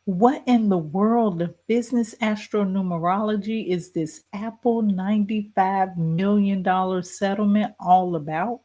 What in the world of business astronumerology is this Apple $95 million settlement all about?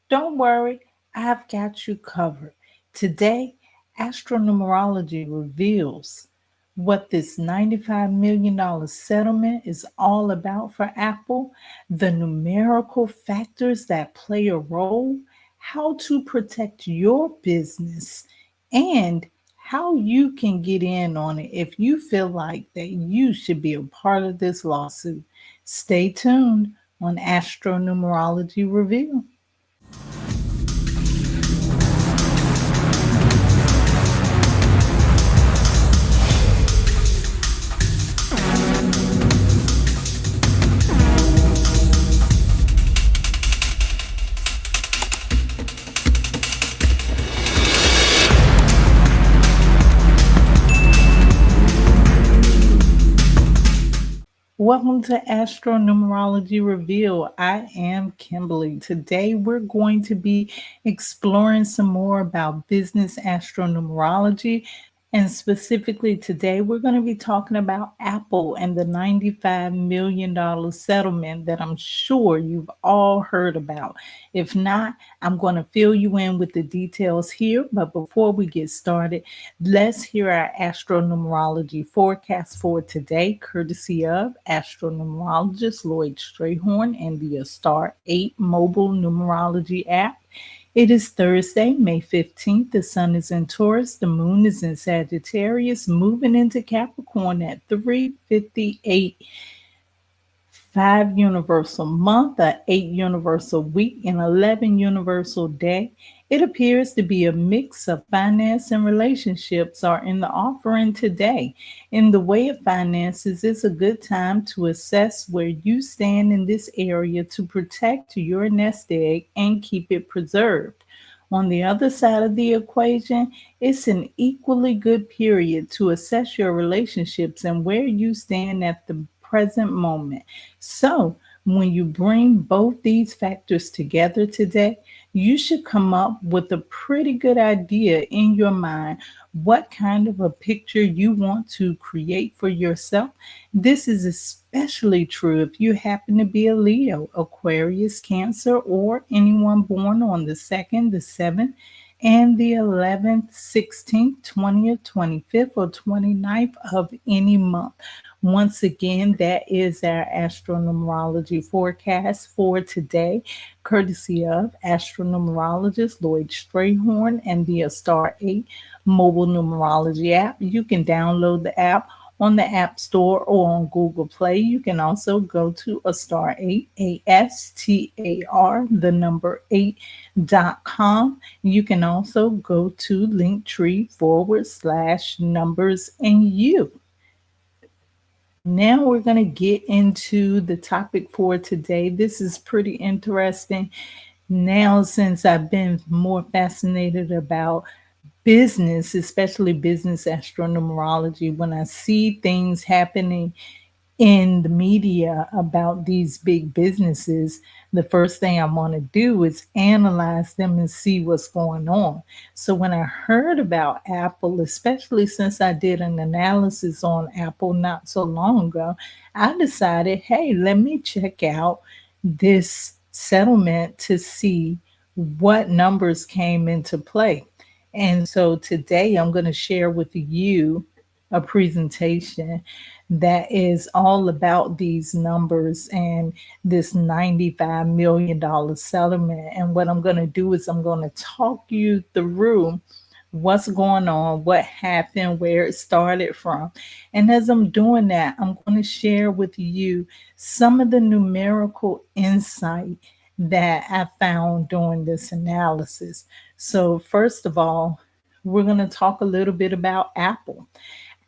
Don't worry, I've got you covered. Today, astronumerology reveals what this $95 million settlement is all about for Apple, the numerical factors that play a role, how to protect your business, and how you can get in on it if you feel like that you should be a part of this lawsuit. Stay tuned on Astronumerology Review. Welcome to Astro-Numerology Reveal. I am Kimberly. Today we're going to be exploring some more about business astronumerology. And specifically today, we're going to be talking about Apple and the $95 million settlement that I'm sure you've all heard about. If not, I'm going to fill you in with the details here. But before we get started, let's hear our astronumerology forecast for today, courtesy of astronumerologist Lloyd Strayhorn and the Star 8 mobile numerology app. It is Thursday, May 15th. The sun is in Taurus, the moon is in Sagittarius, moving into Capricorn at 3:58. 5 universal month, a 8 universal week, and 11 universal day. It appears to be a mix of finance and relationships are in the offering today. In the way of finances, it's a good time to assess where you stand in this area to protect your nest egg and keep it preserved. On the other side of the equation, it's an equally good period to assess your relationships and where you stand at the present moment. So, when you bring both these factors together today, you should come up with a pretty good idea in your mind what kind of a picture you want to create for yourself. This is especially true if you happen to be a Leo, Aquarius, Cancer, or anyone born on the 2nd, the 7th, and the 11th, 16th, 20th, 25th, or 29th of any month. Once again, that is our astronumerology forecast for today, courtesy of astronumerologist Lloyd Strayhorn and the Star 8 mobile numerology app. You can download the app on the App Store or on Google Play. You can also go to a star 8, ASTAR, the number 8.com. You can also go to Linktree/numbers and you. Now we're going to get into the topic for today. This is pretty interesting. Now, since I've been more fascinated about business, especially business astronumerology, when I see things happening in the media about these big businesses, the first thing I want to do is analyze them and see what's going on. So when I heard about Apple, especially since I did an analysis on Apple not so long ago, I decided, hey, let me check out this settlement to see what numbers came into play. And so today I'm going to share with you a presentation that is all about these numbers and this $95 million settlement. And what I'm going to do is I'm going to talk you through what's going on, what happened, where it started from. And as I'm doing that, I'm going to share with you some of the numerical insight that I found during this analysis. So, first of all, we're going to talk a little bit about Apple.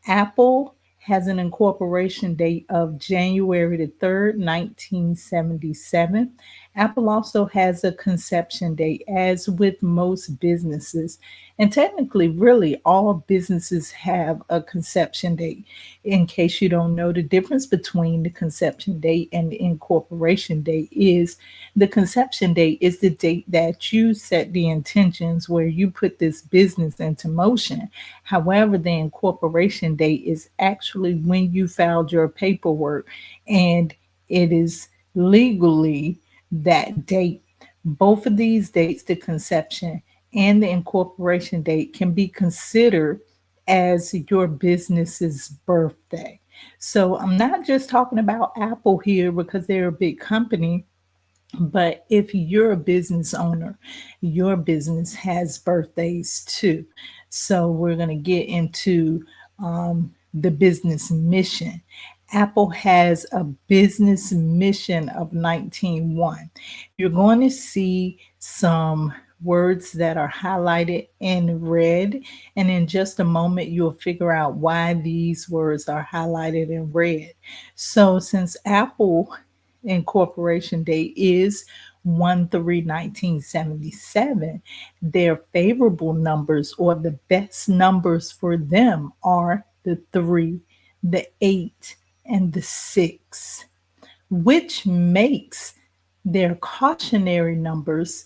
Apple has an incorporation date of January the 3rd, 1977. Apple also has a conception date, as with most businesses. And technically, really, all businesses have a conception date. In case you don't know, the difference between the conception date and the incorporation date is the conception date is the date that you set the intentions where you put this business into motion. However, the incorporation date is actually when you filed your paperwork, and it is legally that date. Both of these dates, the conception and the incorporation date, can be considered as your business's birthday. So I'm not just talking about Apple here because they're a big company, but if you're a business owner, your business has birthdays too. So we're going to get into the business mission. Apple has a business mission of 19.1. You're going to see some words that are highlighted in red. And in just a moment, you'll figure out why these words are highlighted in red. So since Apple incorporation date is 1/3/1977, their favorable numbers or the best numbers for them are the 3, the 8, and the 6, which makes their cautionary numbers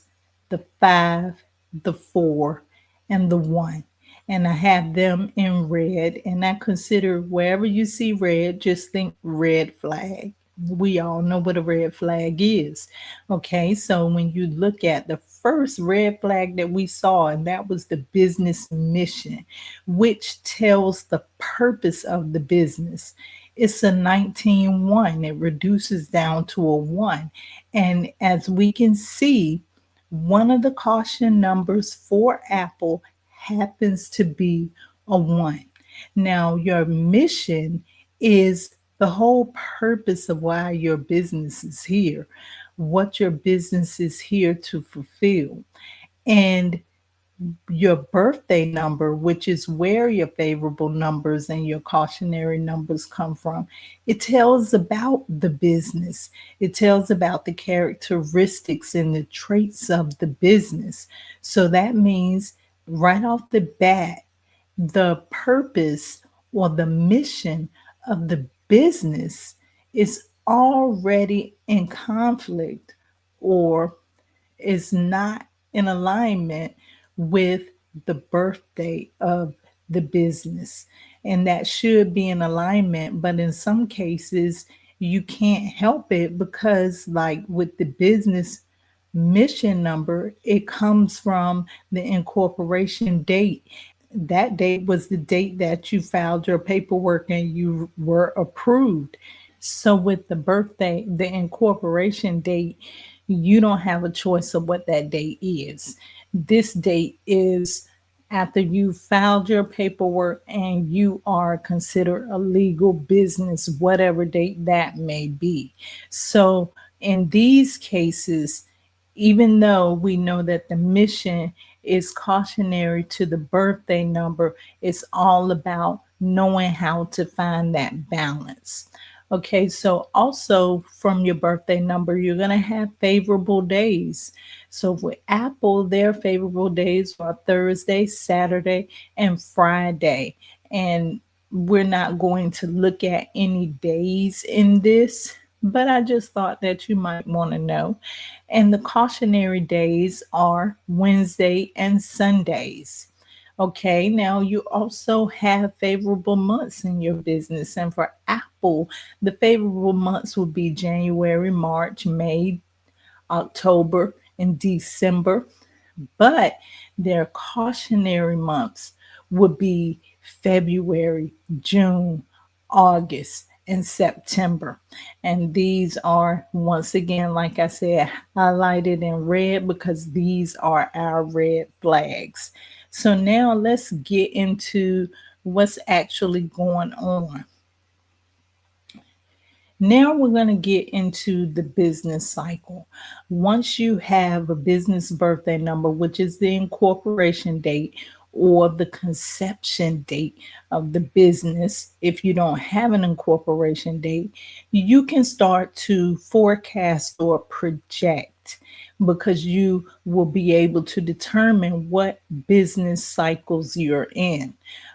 the 5, the 4, and the 1. And I have them in red. And I consider wherever you see red, just think red flag. We all know what a red flag is. Okay, so when you look at the first red flag that we saw, and that was the business mission, which tells the purpose of the business. It's a 19.1. It reduces down to a 1. And as we can see, one of the caution numbers for Apple happens to be a 1. Now, your mission is the whole purpose of why your business is here, what your business is here to fulfill. And your birthday number, which is where your favorable numbers and your cautionary numbers come from, it tells about the business. It tells about the characteristics and the traits of the business. So that means right off the bat, the purpose or the mission of the business is already in conflict or is not in alignment with the birthday of the business. And that should be in alignment, but in some cases, you can't help it because, like with the business mission number, it comes from the incorporation date. That date was the date that you filed your paperwork and you were approved. So with the birthday, the incorporation date, you don't have a choice of what that date is. This date is after you filed your paperwork and you are considered a legal business, whatever date that may be. So in these cases, even though we know that the mission is cautionary to the birthday number, it's all about knowing how to find that balance. Okay, so also from your birthday number, you're going to have favorable days. So with Apple, their favorable days are Thursday, Saturday, and Friday. And we're not going to look at any days in this, but I just thought that you might want to know. And the cautionary days are Wednesday and Sundays. Okay, now you also have favorable months in your business. And for Apple, the favorable months would be January, March, May, October, and December. But their cautionary months would be February, June, August, and September. And these are, once again, like I said, highlighted in red because these are our red flags. So now let's get into what's actually going on. Now we're going to get into the business cycle. Once you have a business birthday number, which is the incorporation date or the conception date of the business, if you don't have an incorporation date, you can start to forecast or project. that because you will be able to determine what business cycles you're in.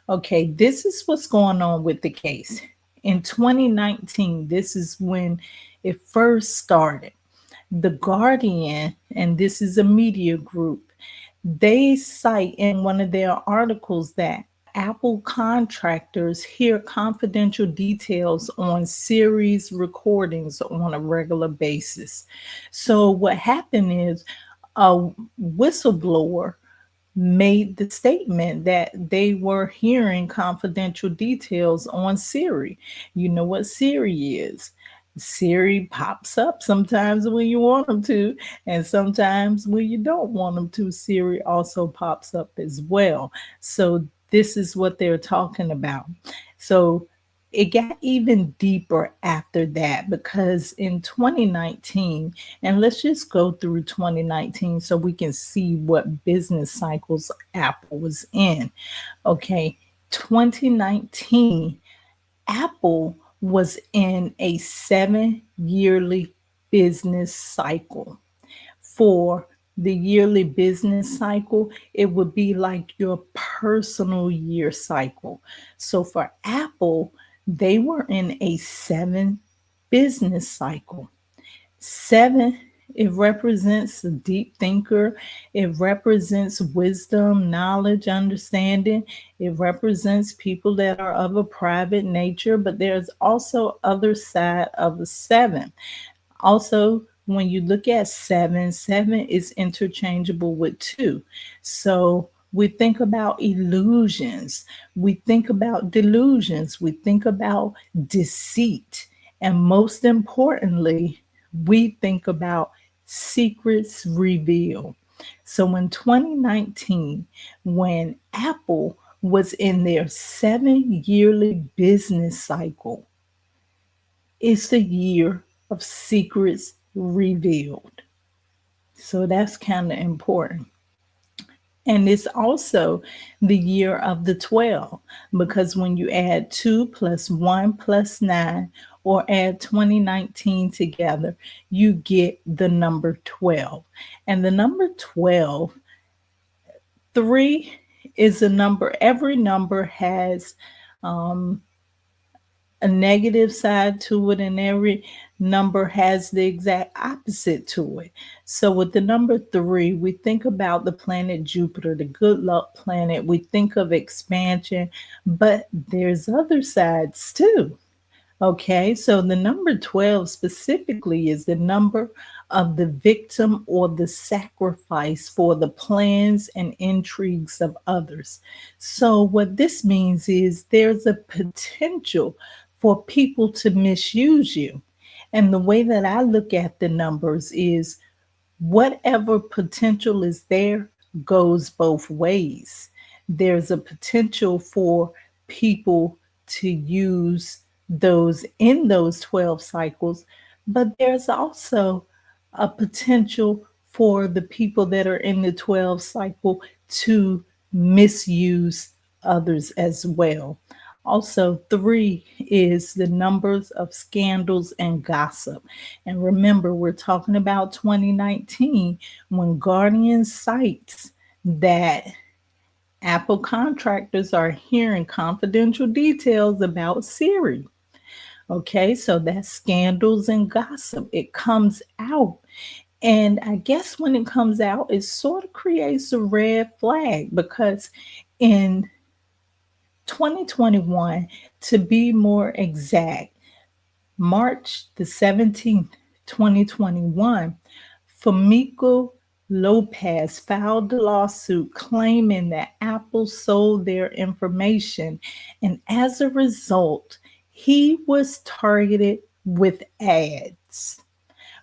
Okay, this is what's going on with the case. In 2019, this is when it first started. The Guardian, and this is a media group, they cite in one of their articles that Apple contractors hear confidential details on series recordings on a regular basis. So, what happened is a whistleblower made the statement that they were hearing confidential details on Siri. You know what Siri is? Siri pops up sometimes when you want them to, and sometimes when you don't want them to. Siri also pops up as well. So, this is what they're talking about. So, it got even deeper after that because in 2019, and let's just go through 2019 so we can see what business cycles Apple was in. Okay, 2019, Apple was in a 7 yearly business cycle. For the yearly business cycle, it would be like your personal year cycle. So for Apple, they were in a 7 business cycle. Seven, it represents a deep thinker. It represents wisdom, knowledge, understanding. It represents people that are of a private nature, but there's also other side of the seven. Also, when you look at seven, seven is interchangeable with two. So we think about illusions, we think about delusions, we think about deceit, and most importantly, we think about secrets revealed. So in 2019, when Apple was in their 7 yearly business cycle, it's the year of secrets revealed. So that's kind of important. And it's also the year of the 12 because when you add 2 plus 1 plus 9 or add 2019 together, you get the number 12. And the number 12, 3 is a number, every number has um, a negative side to it, and every number has the exact opposite to it. So, with the number 3, we think about the planet Jupiter, the good luck planet. We think of expansion, but there's other sides too. Okay, so the number 12 specifically is the number of the victim or the sacrifice for the plans and intrigues of others. So, what this means is there's a potential for people to misuse you. And the way that I look at the numbers is whatever potential is there goes both ways. There's a potential for people to use those in those 12 cycles, but there's also a potential for the people that are in the 12 cycle to misuse others as well. Also, 3 is the numbers of scandals and gossip. And remember, we're talking about 2019 when Guardian cites that Apple contractors are hearing confidential details about Siri. Okay, so that's scandals and gossip. It comes out. And I guess when it comes out, it sort of creates a red flag because in 2021, to be more exact, March the 17th, 2021, Famico Lopez filed a lawsuit claiming that Apple sold their information. And as a result, he was targeted with ads.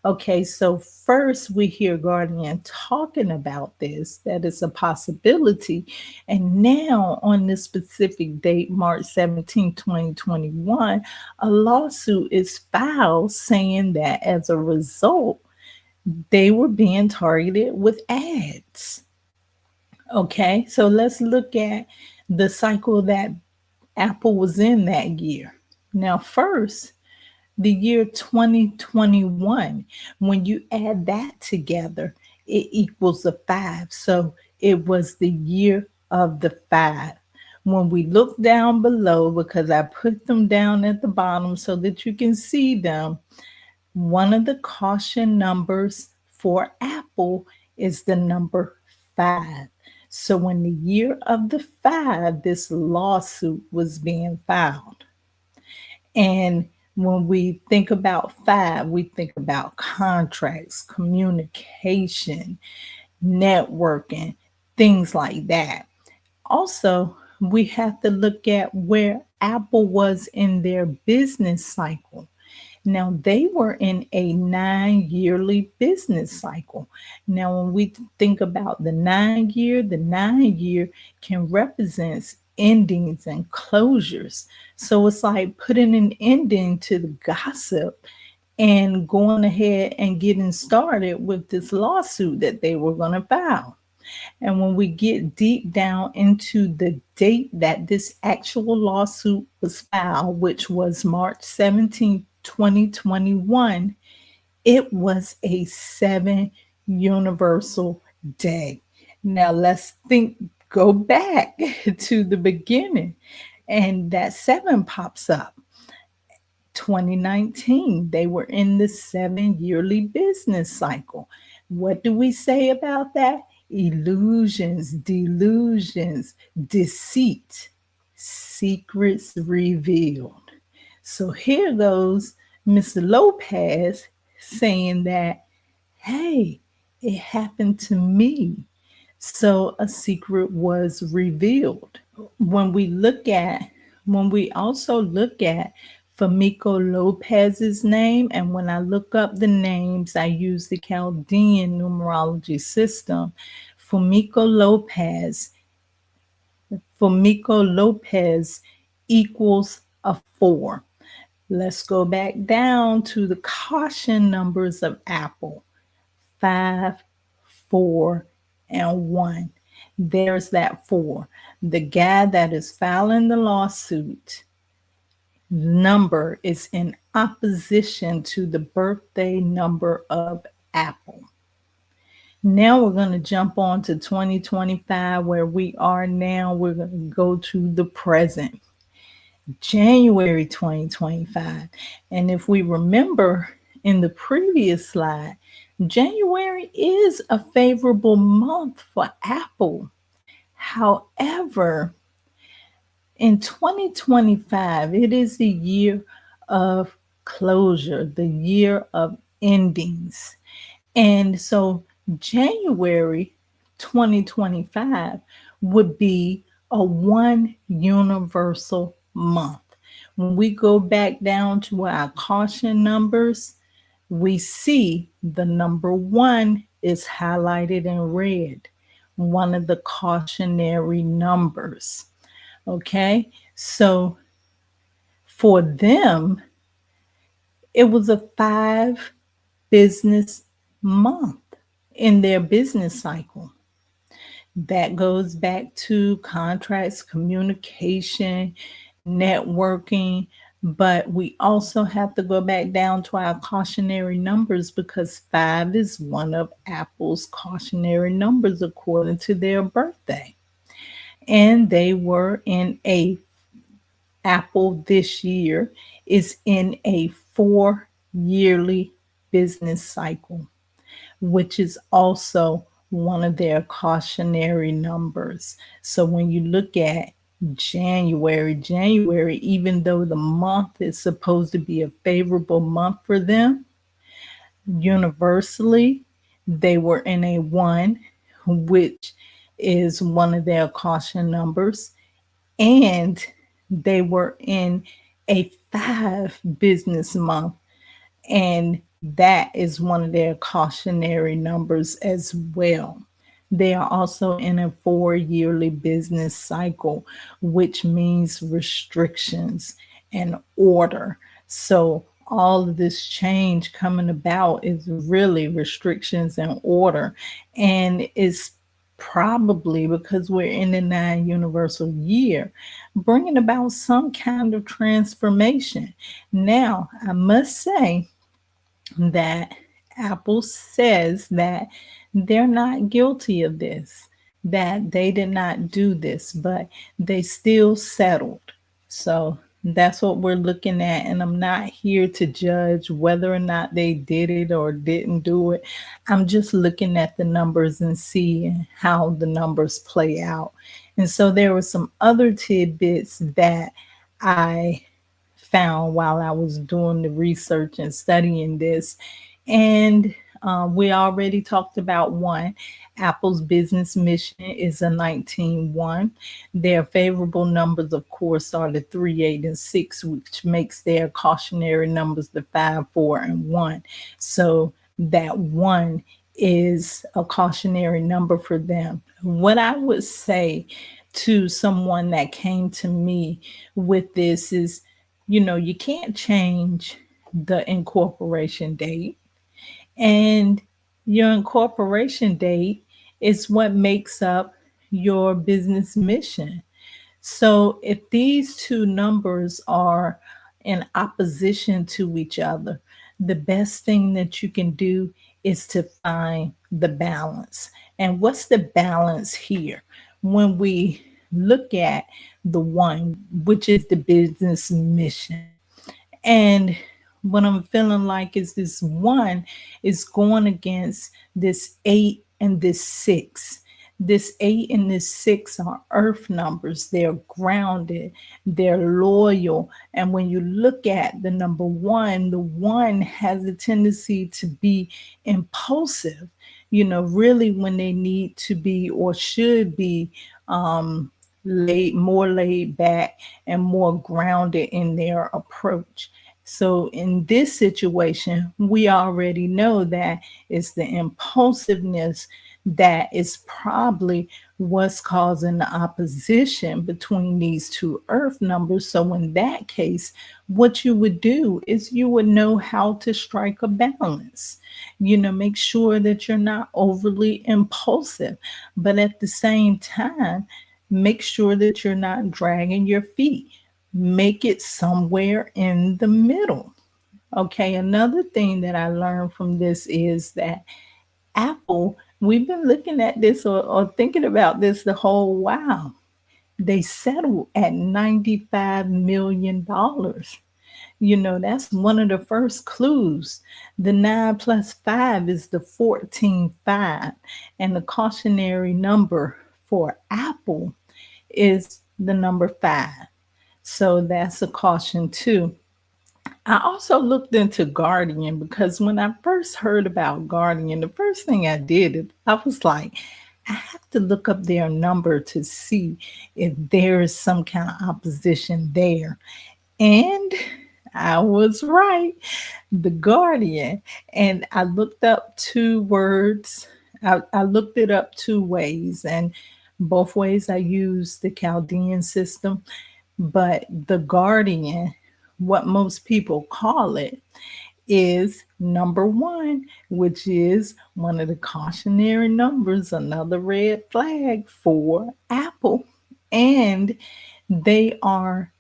Okay, so first we hear Guardian talking about this, that it's a possibility. And now, on this specific date, March 17, 2021, a lawsuit is filed saying that as a result, they were being targeted with ads. Okay, so let's look at the cycle that Apple was in that year. Now, first, The year 2021, when you add that together, it equals a five. So it was the year of the five. When we look down below, because I put them down at the bottom so that you can see them, one of the caution numbers for Apple is the number five. So when the year of the five, this lawsuit was being filed. And when we think about five, we think about contracts, communication, networking, things like that. Also, we have to look at where Apple was in their business cycle. Now, they were in a 9 yearly business cycle. Now, when we think about the 9 year can represent endings and closures. So it's like putting an ending to the gossip and going ahead and getting started with this lawsuit that they were going to file. And when we get deep down into the date that this actual lawsuit was filed, which was March 17th, 2021, it was a 7 universal day. Now let's go back to the beginning, and that seven pops up. 2019, they were in the 7 yearly business cycle. What do we say about that? Illusions, delusions, deceit, secrets revealed. So here goes Miss Lopez saying that, hey, it happened to me. So a secret was revealed. When we look at, when we also look at Famiko Lopez's name, and when I look up the names, I use the Chaldean numerology system. Famiko Lopez, Famiko Lopez equals a four. Let's go back down to the caution numbers of Apple: five, 4, and 1. There's that four. The guy that is filing the lawsuit number is in opposition to the birthday number of Apple. Now we're going to jump on to 2025, where we are now. We're going to go to the present, January 2025. And if we remember in the previous slide, January is a favorable month for Apple. However, in 2025, it is the year of closure, the year of endings. And so January 2025 would be a one universal month. When we go back down to our caution numbers, we see the number one is highlighted in red, one of the cautionary numbers. Okay, so for them, it was a 5 business month in their business cycle. That goes back to contracts, communication, networking. But we also have to go back down to our cautionary numbers, because 5 is one of Apple's cautionary numbers according to their birthday. And they were in a, Apple this year is in a 4 yearly business cycle, which is also one of their cautionary numbers. So when you look at January, even though the month is supposed to be a favorable month for them, universally, they were in a 1, which is one of their caution numbers, and they were in a 5 business month, and that is one of their cautionary numbers as well. They are also in a 4 yearly business cycle, which means restrictions and order. So all of this change coming about is really restrictions and order, and is probably because we're in the nine universal year, bringing about some kind of transformation. Now, I must say that Apple says that they're not guilty of this, that they did not do this, but they still settled. So that's what we're looking at. And I'm not here to judge whether or not they did it or didn't do it. I'm just looking at the numbers and seeing how the numbers play out. And so there were some other tidbits that I found while I was doing the research and studying this. And we already talked about one. Apple's business mission is a 19-1. Their favorable numbers, of course, are the 3, 8, and 6, which makes their cautionary numbers the 5, 4, and 1. So that 1 is a cautionary number for them. What I would say to someone that came to me with this is, you can't change the incorporation date. And your incorporation date is what makes up your business mission. So if these two numbers are in opposition to each other, the best thing that you can do is to find the balance. And what's the balance here? When we look at the one, which is the business mission, and what I'm feeling like is this one is going against this 8 and this 6. This 8 and this 6 are earth numbers. They're grounded, they're loyal. And when you look at the number one, the one has a tendency to be impulsive, really when they need to be or should be laid back and more grounded in their approach. So in this situation, we already know that it's the impulsiveness that is probably what's causing the opposition between these two earth numbers. So in that case, what you would do is you would know how to strike a balance. Make sure that you're not overly impulsive, but at the same time, make sure that you're not dragging your feet. Make it somewhere in the middle. Okay, another thing that I learned from this is that Apple, we've been looking at this or thinking about this the whole while. They settled at $95 million. That's one of the first clues. The 9 plus 5 is the 14-5, and the cautionary number for Apple is the number 5. So that's a caution too. I also looked into Guardian because when I first heard about Guardian, the first thing I did is I was like, I have to look up their number to see if there is some kind of opposition there. And I was right, the Guardian. And I looked up two words. I looked it up two ways, and both ways I used the Chaldean system. But the Guardian, what most people call it, is number one, which is one of the cautionary numbers, another red flag for Apple. And they are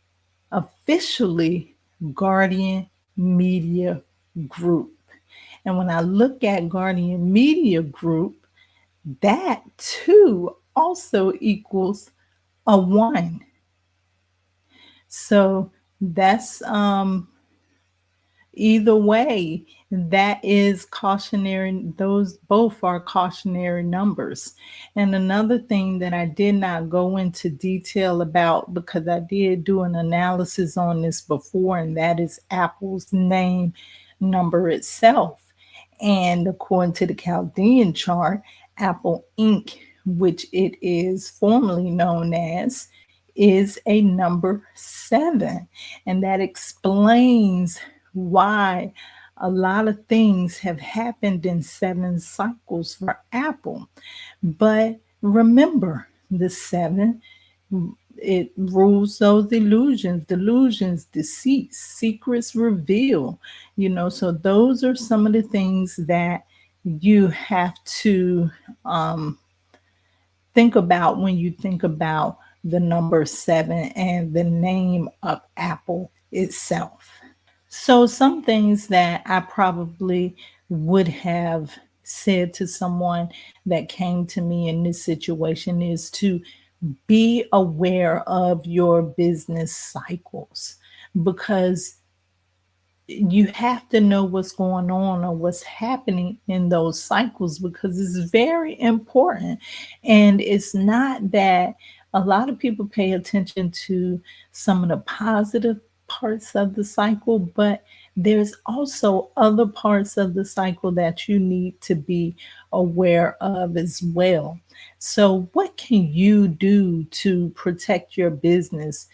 officially Guardian Media Group. And when I look at Guardian Media Group, that too also equals a one. So that's either way, that is cautionary. Those both are cautionary numbers. And another thing that I did not go into detail about because I did do an analysis on this before, and that is Apple's name number itself. And according to the Chaldean chart, Apple Inc., which it is formerly known as, is a number 7. And that explains why a lot of things have happened in 7 cycles for Apple. But remember, the 7, it rules those illusions, delusions, deceits, secrets reveal, so those are some of the things that you have to think about when you think about the number seven and the name of Apple itself. So, some things that I probably would have said to someone that came to me in this situation is to be aware of your business cycles, because you have to know what's going on or what's happening in those cycles, because it's very important. And it's not that a lot of people pay attention to some of the positive parts of the cycle, but there's also other parts of the cycle that you need to be aware of as well. So, what can you do to protect your business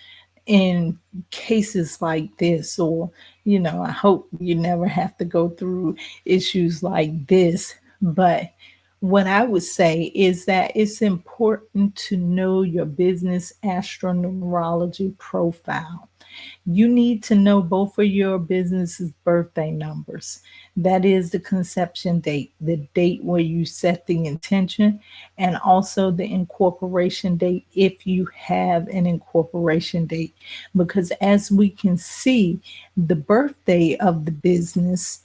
in cases like this? Or, I hope you never have to go through issues like this. But what I would say is that it's important to know your business astronumerology profile. You need to know both of your business's birthday numbers. That is the conception date, the date where you set the intention, and also the incorporation date if you have an incorporation date. Because as we can see, the birthday of the business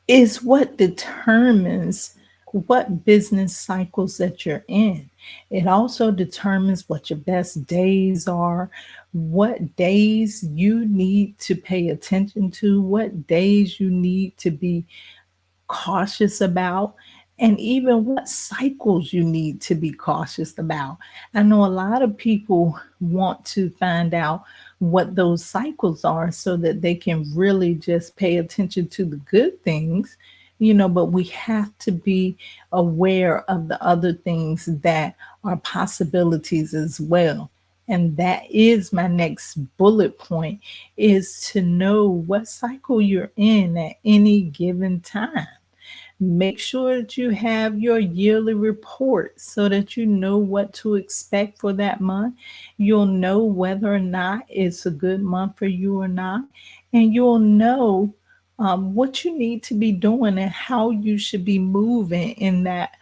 is what determines what business cycles that you're in. It also determines what your best days are, what days you need to pay attention to, what days you need to be cautious about, and even what cycles you need to be cautious about. I know a lot of people want to find out what those cycles are so that they can really just pay attention to the good things, but we have to be aware of the other things that are possibilities as well. And that is my next bullet point, is to know what cycle you're in at any given time. Make sure that you have your yearly report so that you know what to expect for that month. You'll know whether or not it's a good month for you or not. And you'll know what you need to be doing and how you should be moving in that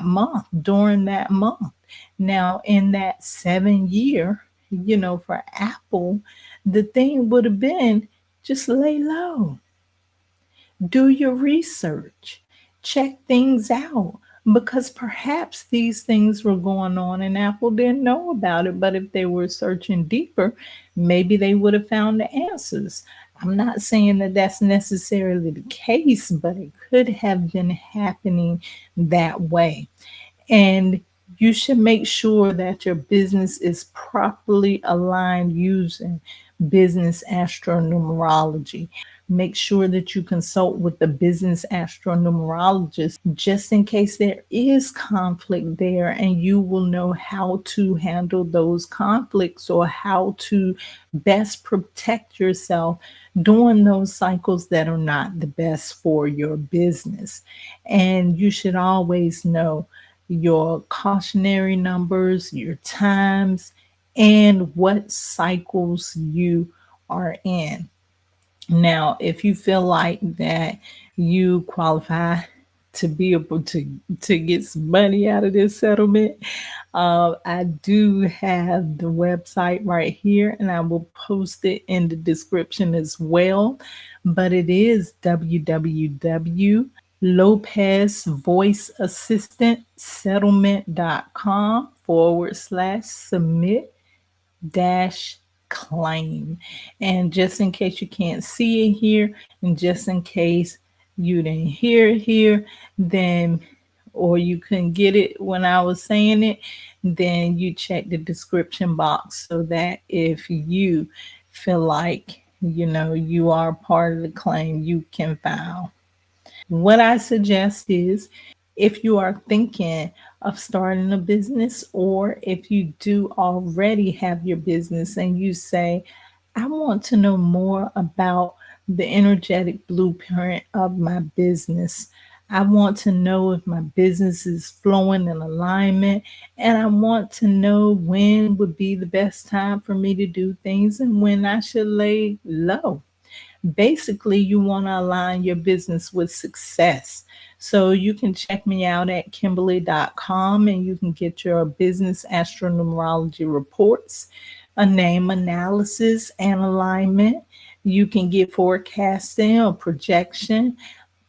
month, during that month. Now, in that 7 year, for Apple, the thing would have been just lay low, do your research, check things out, because perhaps these things were going on and Apple didn't know about it. But if they were searching deeper, maybe they would have found the answers. I'm not saying that that's necessarily the case, but it could have been happening that way. And you should make sure that your business is properly aligned using business astronumerology. Make sure that you consult with the business astronumerologist just in case there is conflict there, and you will know how to handle those conflicts or how to best protect yourself during those cycles that are not the best for your business. And you should always know your cautionary numbers, your times, and what cycles you are in. Now, if you feel like that you qualify to be able to get some money out of this settlement, I do have the website right here, and I will post it in the description as well. But it is www.lopezvoiceassistantsettlement.com/submit dash claim. And just in case you can't see it here, and just in case you didn't hear it here, then, or you couldn't get it when I was saying it, then you check the description box so that if you feel like you are part of the claim, you can file. What I suggest is, if you are thinking of starting a business, or if you do already have your business and you say, I want to know more about the energetic blueprint of my business. I want to know if my business is flowing in alignment, and I want to know when would be the best time for me to do things and when I should lay low. Basically, you want to align your business with success. So you can check me out at kimberly.com and you can get your business astronumerology reports, a name analysis and alignment. You can get forecasting or projection,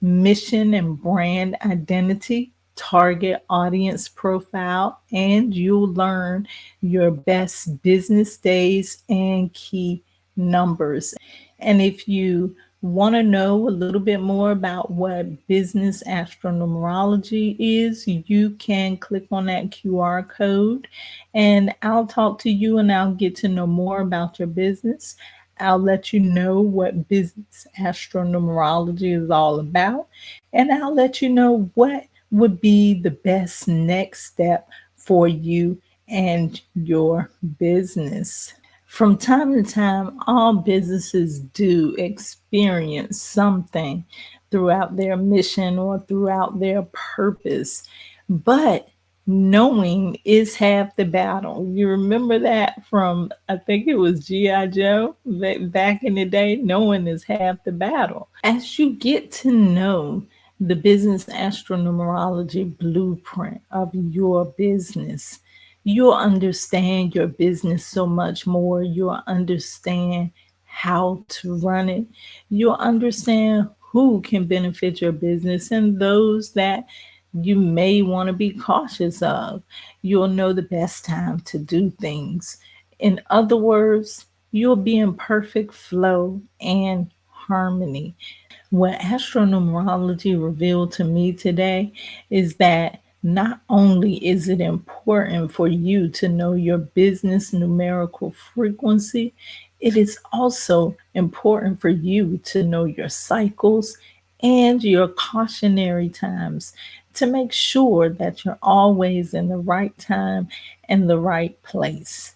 mission and brand identity, target audience profile, and you'll learn your best business days and key numbers. And if you want to know a little bit more about what business astronumerology is, you can click on that QR code and I'll talk to you and I'll get to know more about your business. I'll let you know what business astronumerology is all about, and I'll let you know what would be the best next step for you and your business. From time to time, all businesses do experience something throughout their mission or throughout their purpose, but knowing is half the battle. You remember that from, I think it was G.I. Joe back in the day? Knowing is half the battle. As you get to know the business astronumerology blueprint of your business, you'll understand your business so much more. You'll understand how to run it. You'll understand who can benefit your business and those that you may want to be cautious of. You'll know the best time to do things. In other words, you'll be in perfect flow and harmony. What astronumerology revealed to me today is that not only is it important for you to know your business numerical frequency, it is also important for you to know your cycles and your cautionary times to make sure that you're always in the right time and the right place.